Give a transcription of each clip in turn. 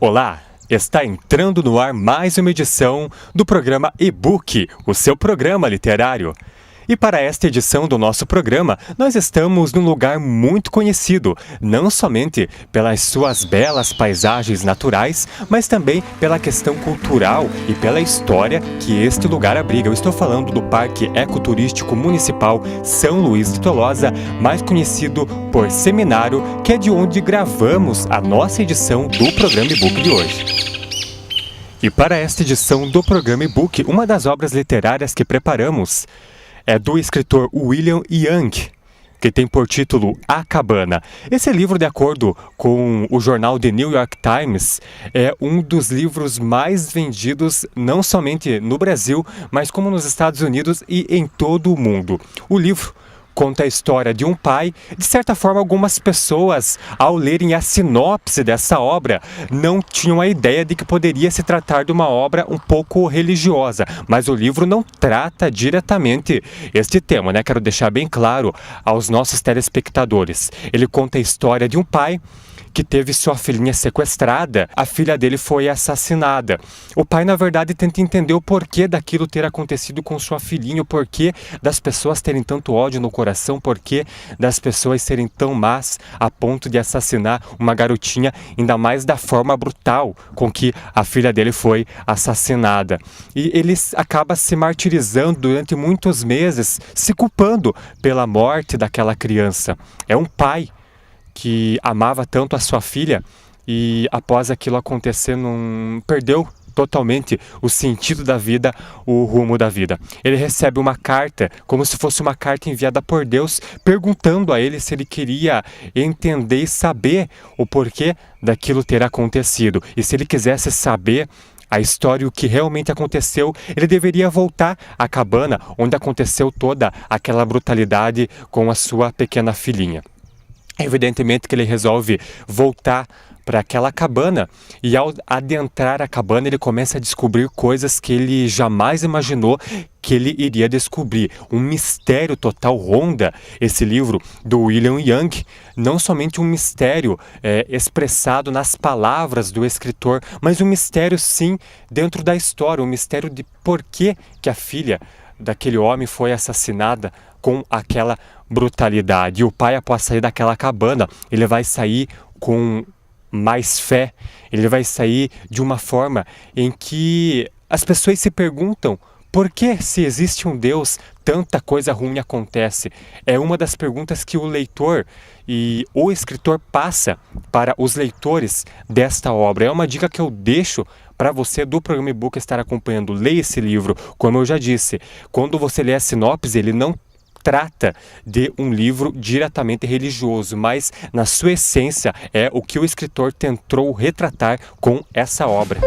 Olá, está entrando no ar mais uma edição do programa E-Book, o seu programa literário. E para esta edição do nosso programa, nós estamos num lugar muito conhecido, não somente pelas suas belas paisagens naturais, mas também pela questão cultural e pela história que este lugar abriga. Eu estou falando do Parque Ecoturístico Municipal São Luís de Tolosa, mais conhecido por Seminário, que é de onde gravamos a nossa edição do programa E-Book de hoje. E para esta edição do programa E-Book, uma das obras literárias que preparamos é do escritor William Young, que tem por título A Cabana. Esse livro, de acordo com o jornal The New York Times, é um dos livros mais vendidos não somente no Brasil, mas como nos Estados Unidos e em todo o mundo. O livro conta a história de um pai. De certa forma, algumas pessoas, ao lerem a sinopse dessa obra, não tinham a ideia de que poderia se tratar de uma obra um pouco religiosa. Mas o livro não trata diretamente este tema, né? Quero deixar bem claro aos nossos telespectadores. Ele conta a história de um pai que teve sua filhinha sequestrada. A filha dele foi assassinada. O pai, na verdade, tenta entender o porquê daquilo ter acontecido com sua filhinha, o porquê das pessoas terem tanto ódio no coração, o porquê das pessoas serem tão más a ponto de assassinar uma garotinha, ainda mais da forma brutal com que a filha dele foi assassinada. E ele acaba se martirizando durante muitos meses, se culpando pela morte daquela criança. É um pai que amava tanto a sua filha e após aquilo acontecer perdeu totalmente o sentido da vida, o rumo da vida. Ele recebe uma carta, como se fosse uma carta enviada por Deus, perguntando a ele se ele queria entender e saber o porquê daquilo ter acontecido. E se ele quisesse saber a história, o que realmente aconteceu, ele deveria voltar à cabana onde aconteceu toda aquela brutalidade com a sua pequena filhinha. Evidentemente que ele resolve voltar para aquela cabana e ao adentrar a cabana ele começa a descobrir coisas que ele jamais imaginou que ele iria descobrir. Um mistério total ronda esse livro do William Young, não somente um mistério expressado nas palavras do escritor, mas um mistério sim dentro da história, um mistério de por que a filha daquele homem foi assassinada com aquela brutalidade. E o pai, após sair daquela cabana, ele vai sair com mais fé, ele vai sair de uma forma em que as pessoas se perguntam por que, se existe um Deus, tanta coisa ruim acontece? É uma das perguntas que o leitor e o escritor passa para os leitores desta obra. É uma dica que eu deixo para você do programa E-Book estar acompanhando. Leia esse livro. Como eu já disse, quando você lê a sinopse, ele não trata de um livro diretamente religioso, mas na sua essência é o que o escritor tentou retratar com essa obra.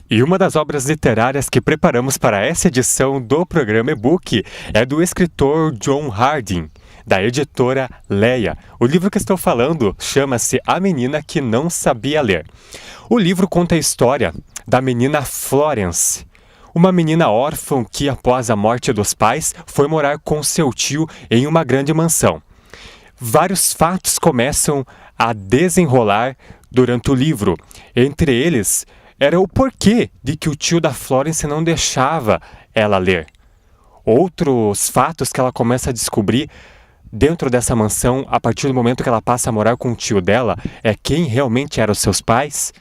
E uma das obras literárias que preparamos para essa edição do programa E-Book é do escritor John Harding, da editora Leia. O livro que estou falando chama-se A Menina que Não Sabia Ler. O livro conta a história da menina Florence, uma menina órfã que, após a morte dos pais, foi morar com seu tio em uma grande mansão. Vários fatos começam a desenrolar durante o livro. Entre eles, era o porquê de que o tio da Florence não deixava ela ler. Outros fatos que ela começa a descobrir dentro dessa mansão, a partir do momento que ela passa a morar com o tio dela, é quem realmente eram os seus pais,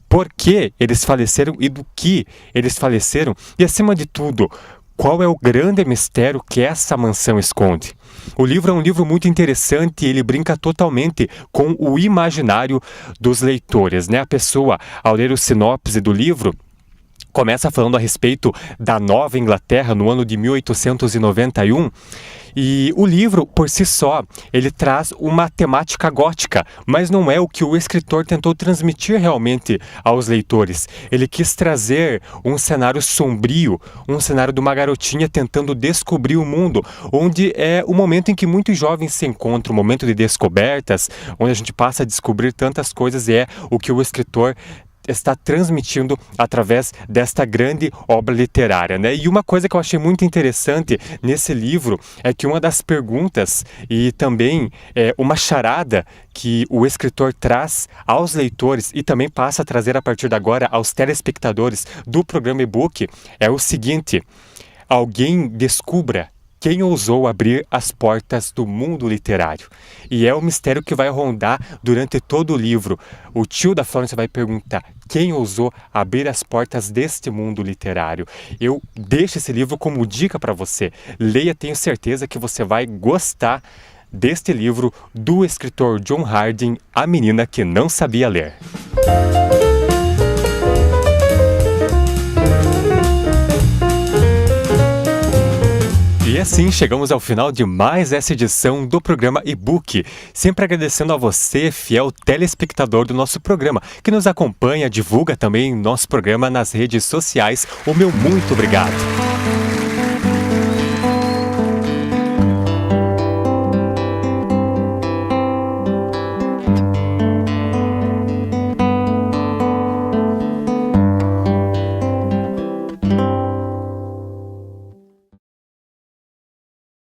por que eles faleceram e do que eles faleceram, e acima de tudo, qual é o grande mistério que essa mansão esconde. O livro é um livro muito interessante e ele brinca totalmente com o imaginário dos leitores, né? A pessoa, ao ler o sinopse do livro, começa falando a respeito da Nova Inglaterra no ano de 1891 e o livro, por si só, ele traz uma temática gótica, mas não é o que o escritor tentou transmitir realmente aos leitores. Ele quis trazer um cenário sombrio, um cenário de uma garotinha tentando descobrir o mundo, onde é o momento em que muitos jovens se encontram, um momento de descobertas, onde a gente passa a descobrir tantas coisas, e é o que o escritor está transmitindo através desta grande obra literária, né? E uma coisa que eu achei muito interessante nesse livro é que uma das perguntas e também uma charada que o escritor traz aos leitores e também passa a trazer a partir de agora aos telespectadores do programa e-book é o seguinte: alguém descubra quem ousou abrir as portas do mundo literário. E é o mistério que vai rondar durante todo o livro. O tio da Florence vai perguntar: quem ousou abrir as portas deste mundo literário? Eu deixo esse livro como dica para você. Leia, tenho certeza que você vai gostar deste livro do escritor John Harding, A Menina que Não Sabia Ler. E assim chegamos ao final de mais essa edição do programa e-book. Sempre agradecendo a você, fiel telespectador do nosso programa, que nos acompanha, divulga também nosso programa nas redes sociais. O meu muito obrigado.